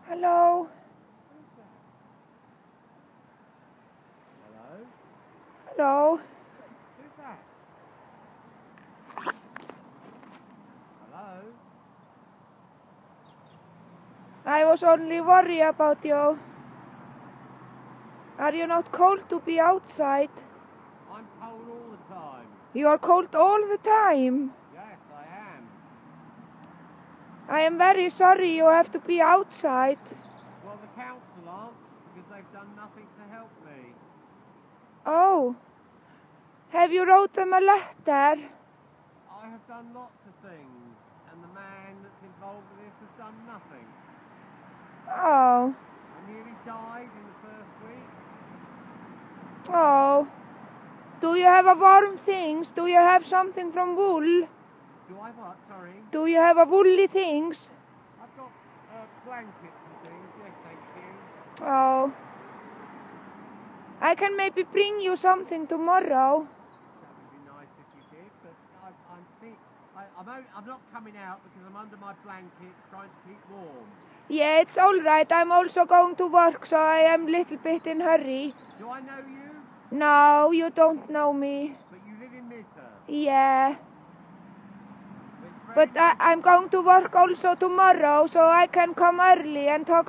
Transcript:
Hello. Hello? Hello. Who's that? Hello? I was only worried about you. Are you not cold to be outside? I'm cold all the time. You are cold all the time. Yes, I am. I am very sorry you have to be outside. Well, the council aren't, because they've done nothing to help me. Oh. Have you wrote them a letter? I have done lots of things, and the man that's involved with this has done nothing. Oh. I nearly died in the first week. Oh. Do you have a warm things? Do you have something from wool? Do I what? Sorry? Do you have a woolly things? I've got blankets and things, yes, thank you. Oh. I can maybe bring you something tomorrow. That would be nice if you did, but I'm not coming out because I'm under my blankets trying to keep warm. Yeah, it's all right. I'm also going to work, so I am a little bit in hurry. Do I know you? No, you don't know me. But you live in Midhurst. Yeah. It's very But nice. I'm going to work also tomorrow, so I can come early and talk